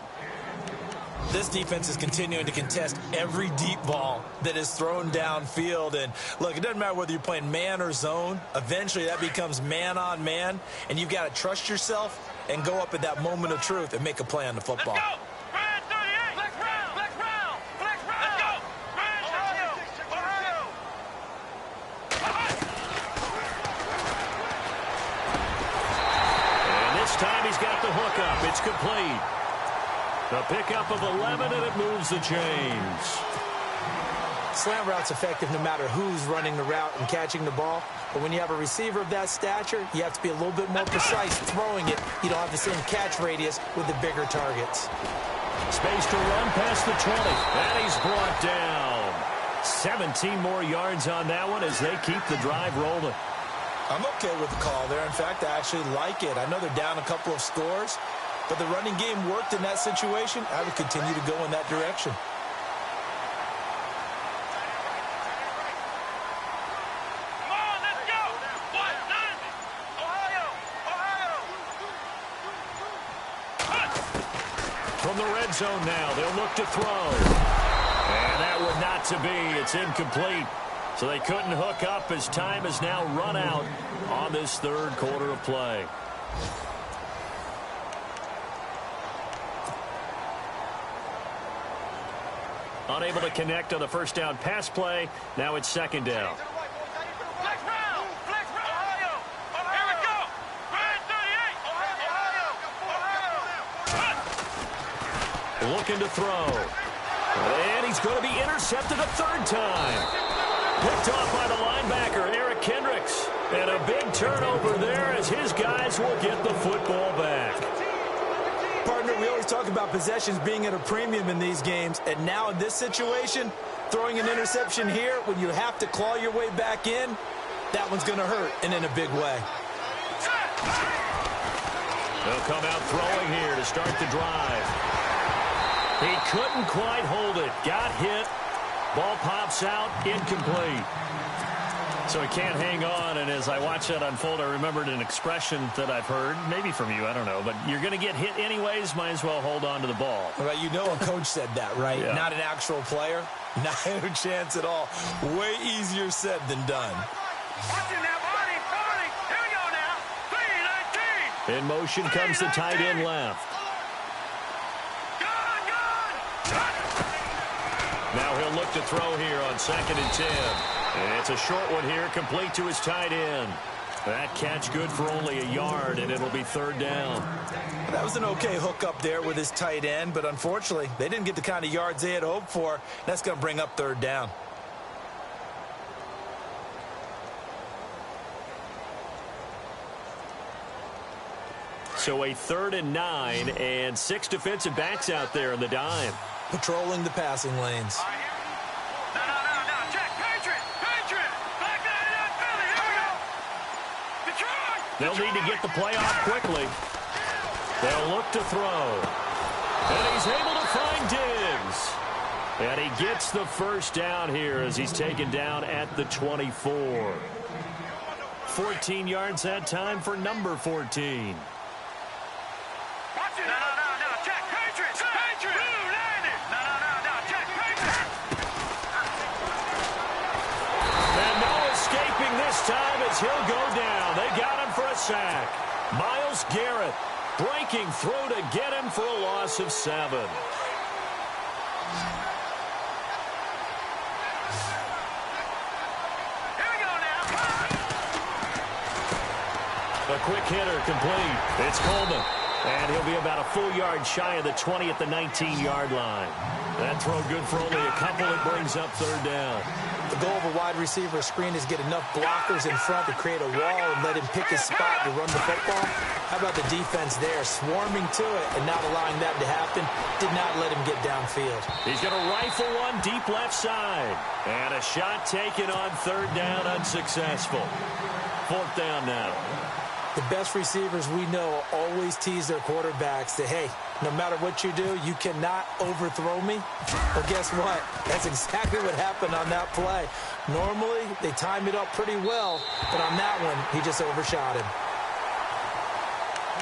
This defense is continuing to contest every deep ball that is thrown downfield. And look, it doesn't matter whether you're playing man or zone. Eventually that becomes man on man, and you've got to trust yourself and go up at that moment of truth and make a play on the football. Let's go. Brand 38. Flex round. Flex round. Flex round. Let's go. Brand 38. Ohio. And this time he's got the hook up. It's complete. The pickup of 11, and it moves the chains. Slant route's effective no matter who's running the route and catching the ball. But when you have a receiver of that stature, you have to be a little bit more precise throwing it. You don't have the same catch radius with the bigger targets. Space to run past the 20. And he's brought down. 17 more yards on that one as they keep the drive rolling. I'm okay with the call there. In fact, I actually like it. I know they're down a couple of scores, but the running game worked in that situation. I would continue to go in that direction. Come on, let's go. 190. Ohio. From the red zone now, they'll look to throw. And that would not to be. It's incomplete. So they couldn't hook up as time has now run out on this third quarter of play. Unable to connect on the first down pass play. Now it's 2nd down. Flex round. Flex round. Ohio. Here we go. Brand 38. Ohio. Looking to throw. And he's going to be intercepted a third time. Picked off by the linebacker, Eric Kendricks. And a big turnover there as his guys will get the football back. Partner, we always talk about possessions being at a premium in these games, and now in this situation, throwing an interception here when you have to claw your way back in, that one's going to hurt, and in a big way. They'll come out throwing here to start the drive. He couldn't quite hold it. Got hit. Ball pops out, incomplete. So he can't hang on, and as I watch that unfold, I remembered an expression that I've heard, maybe from you, I don't know, but you're going to get hit anyways, might as well hold on to the ball. Well, you know a coach said that, right? Yeah. Not an actual player. Not a chance at all. Way easier said than done. Watching that 40. Here we go now. 319. In motion comes the tight end left. Now he'll look to throw here on 2nd and 10. And it's a short one here, complete to his tight end. That catch good for only a yard, and it'll be third down. That was an okay hook up there with his tight end, but unfortunately, they didn't get the kind of yards they had hoped for. That's going to bring up third down. So a 3rd and 9, and 6 defensive backs out there in the dime. Patrolling the passing lanes. No, check, Patriot. Back that Philly, here we go. Detroit. They'll need to get the play off quickly. They'll look to throw. And he's able to find Diggs. And he gets the first down here as he's taken down at the 24. 14 yards that time for number 14. No, check, Patriot. Blue landed. No, check, Patriot. And no escaping this time as he'll go down. They got him for a sack. Myles Garrett breaking through to get him for a loss of 7. Here we go now. A quick hitter complete. It's Coleman. And he'll be about a full yard shy of the 20 at the 19-yard line. That throw good for only a couple. It brings up third down. The goal of a wide receiver screen is get enough blockers in front to create a wall and let him pick his spot to run the football. How about the defense there, swarming to it and not allowing that to happen? Did not let him get downfield. He's going to rifle one deep left side. And a shot taken on third down, unsuccessful. 4th down now. The best receivers we know always tease their quarterbacks that, hey, no matter what you do, you cannot overthrow me. Well, guess what? That's exactly what happened on that play. Normally, they time it up pretty well, but on that one, he just overshot him.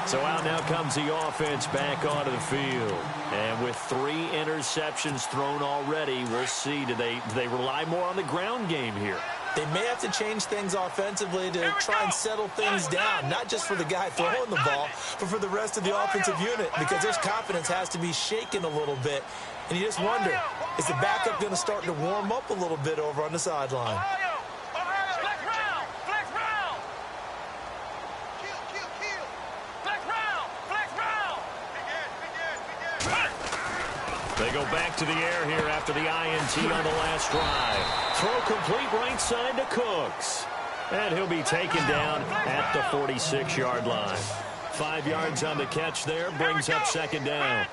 So out now comes the offense back onto the field. And with 3 interceptions thrown already, we'll see. Do they rely more on the ground game here? They may have to change things offensively to try and settle things down, not just for the guy throwing the ball, but for the rest of the offensive unit, because their confidence has to be shaken a little bit. And you just wonder, is the backup going to start to warm up a little bit over on the sideline? Flex round. Flex round. They go back to the air here after the INT on the last drive. Throw complete right side to Cooks. And he'll be taken down at the 46-yard line. 5 yards on the catch there, brings up second down.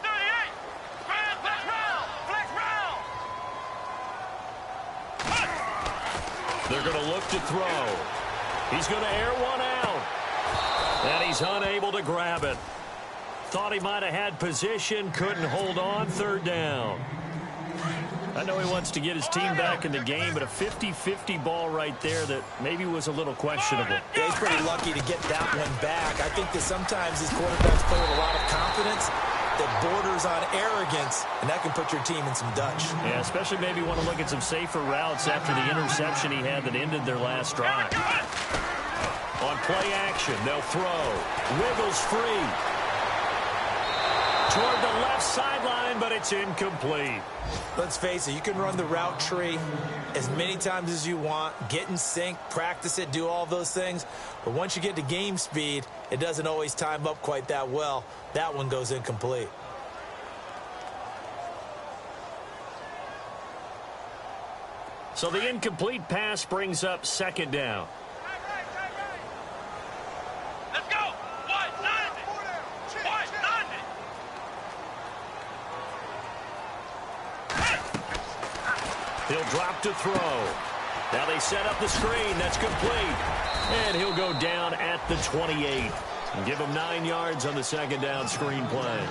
They're going to look to throw. He's going to air one out. And he's unable to grab it. Thought he might have had position, couldn't hold on, third down. I know he wants to get his team back in the game, but a 50-50 ball right there that maybe was a little questionable. Yeah, he's pretty lucky to get that one back. I think that sometimes these quarterbacks play with a lot of confidence that borders on arrogance, and that can put your team in some Dutch. Yeah, especially maybe want to look at some safer routes after the interception he had that ended their last drive. On play action, they'll throw. Wiggles free. Toward the left sideline, but it's incomplete. Let's face it, you can run the route tree as many times as you want, get in sync, practice it, do all those things. But once you get to game speed, it doesn't always time up quite that well. That one goes incomplete. So the incomplete pass brings up second down. Let's go. He'll drop to throw. Now they set up the screen. That's complete. And he'll go down at the 28. And give him 9 yards on the second down screen play.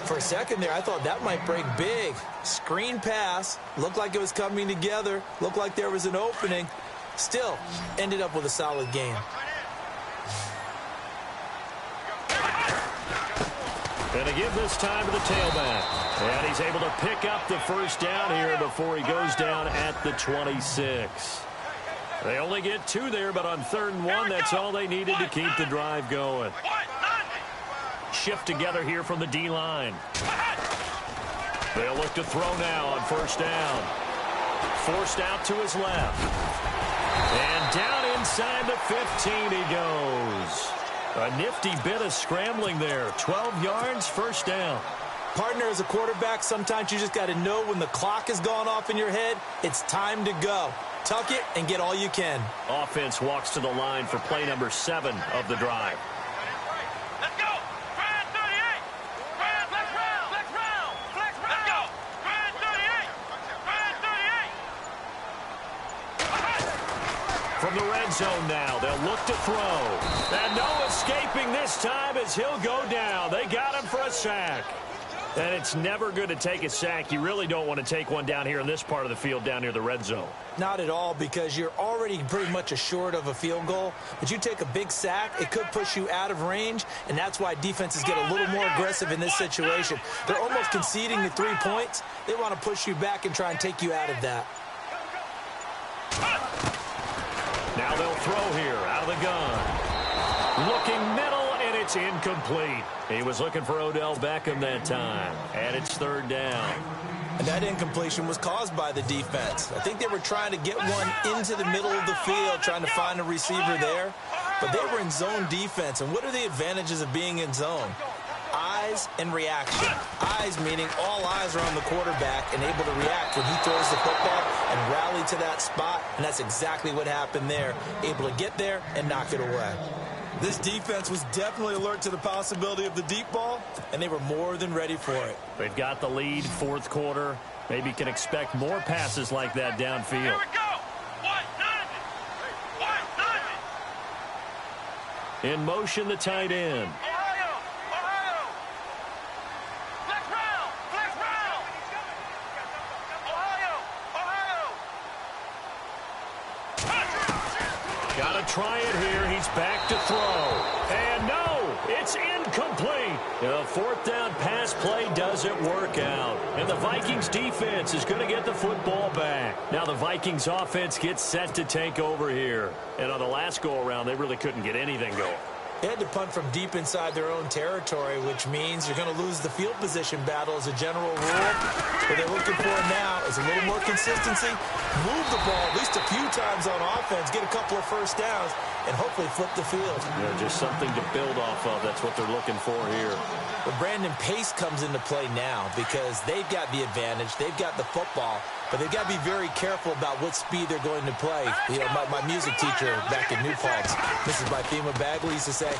For a second there, I thought that might break big. Screen pass. Looked like it was coming together. Looked like there was an opening. Still, ended up with a solid game. And to give this time to the tailback. And he's able to pick up the first down here before he goes down at the 26. They only get 2 there, but on 3rd and 1, that's all they needed to keep the drive going. Shift together here from the D-line. They'll look to throw now on first down. Forced out to his left. And down inside the 15 he goes. A nifty bit of scrambling there. 12 yards, first down. Partner, as a quarterback, sometimes you just got to know when the clock has gone off in your head, it's time to go. Tuck it and get all you can. Offense walks to the line for play number 7 of the drive. Let's go. Grand 38. Grand, flex round. Flex round. Flex round. Let's go. Grand 38. Grand 38. From the red zone now, they'll look to throw. And no escaping this time as he'll go down. They got him for a sack. And it's never good to take a sack. You really don't want to take one down here in this part of the field down near the red zone. Not at all, because you're already pretty much assured of a field goal. But you take a big sack, it could push you out of range, and that's why defenses get a little more aggressive in this situation. They're almost conceding the 3 points. They want to push you back and try and take you out of that. Now they'll throw here out of the gun. Looking middle, and it's incomplete. He was looking for Odell Beckham that time, and it's third down. And that incompletion was caused by the defense. I think they were trying to get one into the middle of the field, trying to find a receiver there. But they were in zone defense. And what are the advantages of being in zone? Eyes and reaction. Eyes meaning all eyes are on the quarterback and able to react when he throws the football and rally to that spot. And that's exactly what happened there. Able to get there and knock it away. This defense was definitely alert to the possibility of the deep ball, and they were more than ready for it. They've got the lead, fourth quarter. Maybe can expect more passes like that downfield. Here we go. 190. In motion, the tight end. Ohio. Ohio. Flex round. Flex round. Ohio. Ohio. Got to try it here. He's back to throw. And no, it's incomplete. The fourth down pass play doesn't work out. And the Vikings defense is going to get the football back. Now the Vikings offense gets set to take over here. And on the last go-around, they really couldn't get anything going. They had to punt from deep inside their own territory, which means you're going to lose the field position battle as a general rule. What they're looking for now is a little more consistency, move the ball at least a few times on offense, get a couple of first downs, and hopefully flip the field. Yeah, just something to build off of. That's what they're looking for here. But Brandon, pace comes into play now because they've got the advantage. They've got the football, but they've got to be very careful about what speed they're going to play. You know, my music teacher back in New Paltz, Mrs. Bythema Bagley, used to say,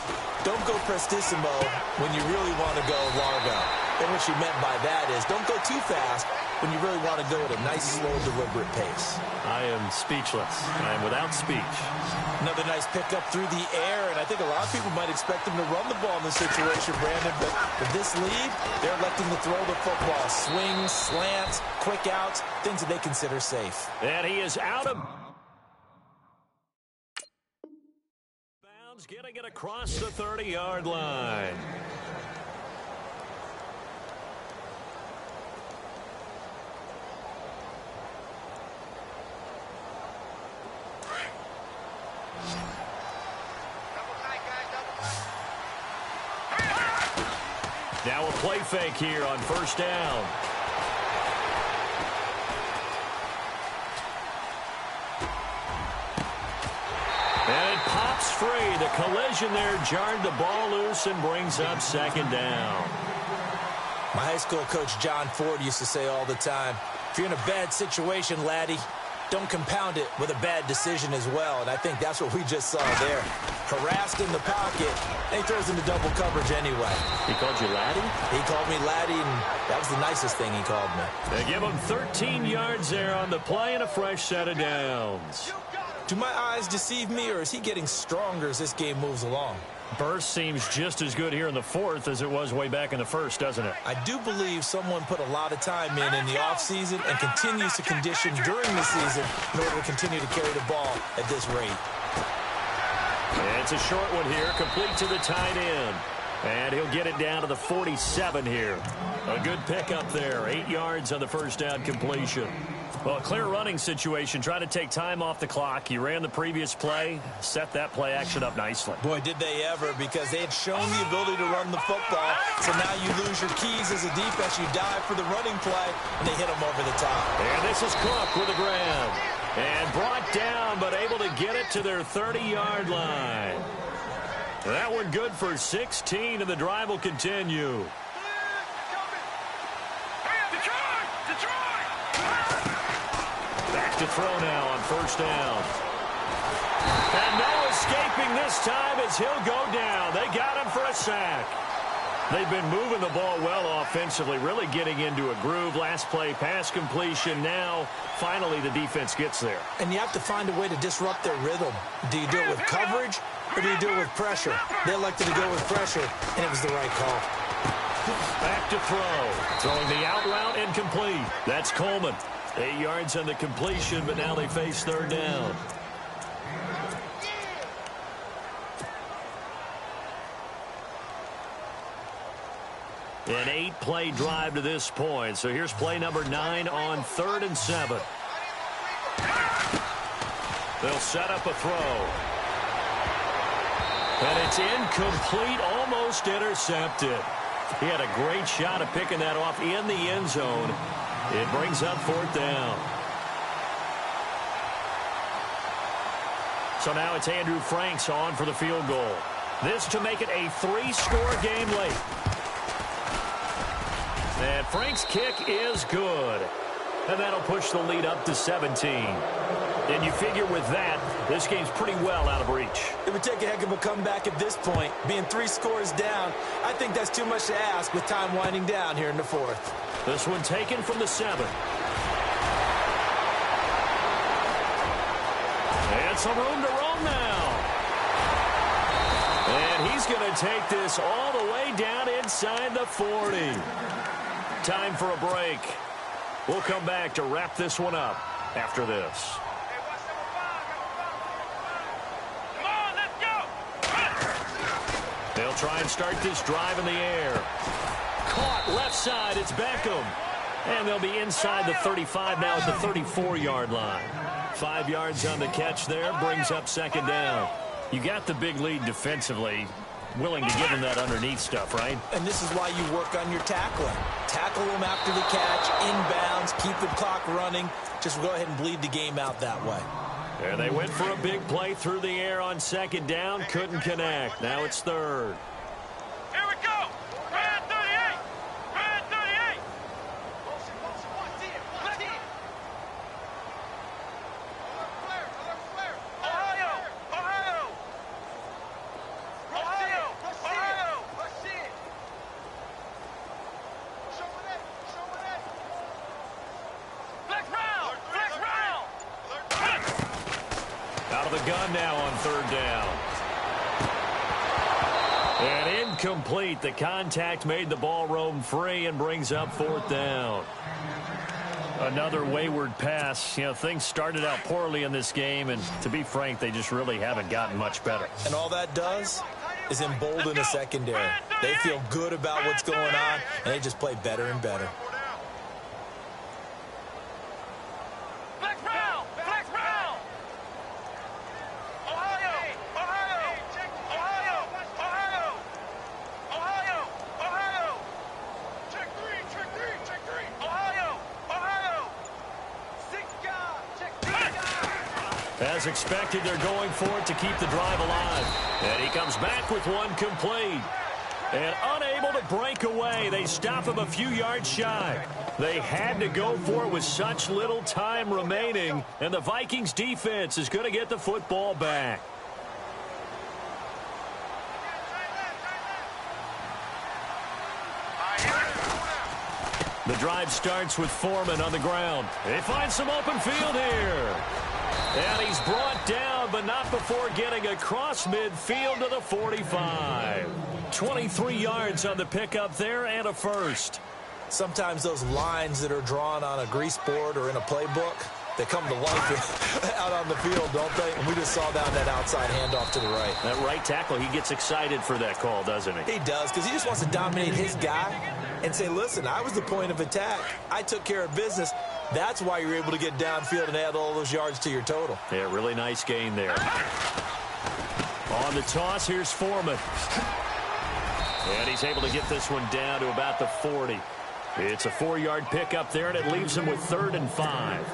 don't go prestissimo when you really want to go largo. And what she meant by that is don't go too fast when you really want to go at a nice, slow, deliberate pace. I am speechless. I am without speech. Another nice pickup through the air, and I think a lot of people might expect them to run the ball in this situation, Brandon, but with this lead, they're electing to throw the football. Swings, slants, quick outs, things that they consider safe. And he is out of bounds, getting it across the 30-yard line. Now a play fake here on first down. And it pops free. The collision there jarred the ball loose and brings up second down. My high school coach John Ford used to say all the time, if you're in a bad situation, laddie, don't compound it with a bad decision as well. And I think that's what we just saw there. Harassed in the pocket, and he throws into double coverage anyway. He called you laddie? He called me laddie, and that was the nicest thing he called me. They give him 13 yards there on the play and a fresh set of downs. Do my eyes deceive me, or is he getting stronger as this game moves along? Burst seems just as good here in the fourth as it was way back in the first, doesn't it? I do believe someone put a lot of time in the offseason and continues to condition during the season in order to continue to carry the ball at this rate. And it's a short one here, complete to the tight end. And he'll get it down to the 47 here. A good pickup there, 8 yards on the first down completion. Well, a clear running situation, trying to take time off the clock. You ran the previous play, set that play action up nicely. Boy, did they ever, because they had shown the ability to run the football. So now you lose your keys as a defense. You dive for the running play, and they hit them over the top. And this is Cook with a grab. And brought down, but able to get it to their 30-yard line. That one good for 16, and the drive will continue. Back to throw now on first down. And no escaping this time as he'll go down. They got him for a sack. They've been moving the ball well offensively, really getting into a groove. Last play, pass completion. Now, finally, the defense gets there. And you have to find a way to disrupt their rhythm. Do you do it with coverage, or do you do it with pressure? They elected to go with pressure, and it was the right call. Back to throw. Throwing the out route incomplete. That's Coleman. 8 yards on the completion, but now they face third down. An 8-play drive to this point. So here's play number 9 on 3rd and 7. They'll set up a throw. And it's incomplete, almost intercepted. He had a great shot at picking that off in the end zone. It brings up 4th down. So now it's Andrew Franks on for the field goal. This to make it a 3-score game late. And Frank's kick is good. And that'll push the lead up to 17. And you figure with that, this game's pretty well out of reach. It would take a heck of a comeback at this point. Being 3 scores down, I think that's too much to ask with time winding down here in the 4th. This one taken from the 7. And some room to roam now. And he's going to take this all the way down inside the 40. Time for a break. We'll come back to wrap this one up after this. Come on, let's go. They'll try and start this drive in the air. Caught left side, it's Beckham. And they'll be inside the 35 now at the 34-yard line. 5 yards on the catch there, brings up 2nd down. You got the big lead defensively. Willing to give them that underneath stuff, right? And this is why you work on your tackling. Tackle them after the catch, inbounds, keep the clock running. Just go ahead and bleed the game out that way. There they went for a big play through the air on 2nd down. Couldn't connect. Now it's 3rd. Here we go. Red 38. Red 38. Ohio. Ohio. Ohio. Ohio. Flex round. Flex round. Out of the gun now on 3rd down. And incomplete. The contact made the ball roam free and brings up 4th down. Another wayward pass. You know, things started out poorly in this game, and to be frank, they just really haven't gotten much better. And all that does is embolden the secondary. They feel good about what's going on, and they just play better and better. Flex round. Flex round. Ohio. Ohio. Ohio. Ohio. Ohio. Ohio. Check 3. Check 3. Check 3. Ohio. Ohio. 6 guys. Check 6 guys. As expected, they're going for it to keep the drive alive. And he comes back with one complete. And unable to break away, they stop him a few yards shy. They had to go for it with such little time remaining, and the Vikings defense is going to get the football back. The drive starts with Foreman on the ground. They find some open field here. And he's brought down, but not before getting across midfield to the 45. 23 yards on the pickup there and a first. Sometimes those lines that are drawn on a grease board or in a playbook, they come to life out on the field, don't they? And we just saw down that outside handoff to the right. That right tackle, he gets excited for that call, doesn't he? He does, because he just wants to dominate his guy and say, listen, I was the point of attack. I took care of business. That's why you're able to get downfield and add all those yards to your total. Yeah, really nice gain there. On the toss, here's Foreman. And he's able to get this one down to about the 40. It's a 4-yard pickup there, and it leaves him with 3rd and 5.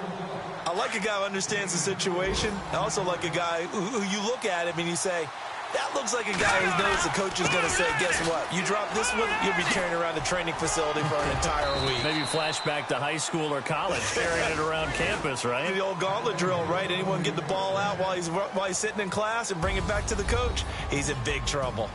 I like a guy who understands the situation. I also like a guy who you look at him and you say, that looks like a guy who knows the coach is going to say, guess what? You drop this one, you'll be carrying around the training facility for an entire week. Maybe flashback to high school or college, carrying it around campus, right? The old gauntlet drill, right? Anyone get the ball out while he's sitting in class and bring it back to the coach? He's in big trouble.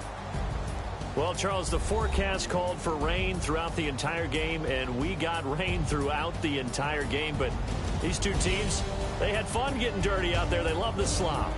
Well, Charles, the forecast called for rain throughout the entire game, and we got rain throughout the entire game. But these two teams, they had fun getting dirty out there. They love the slop.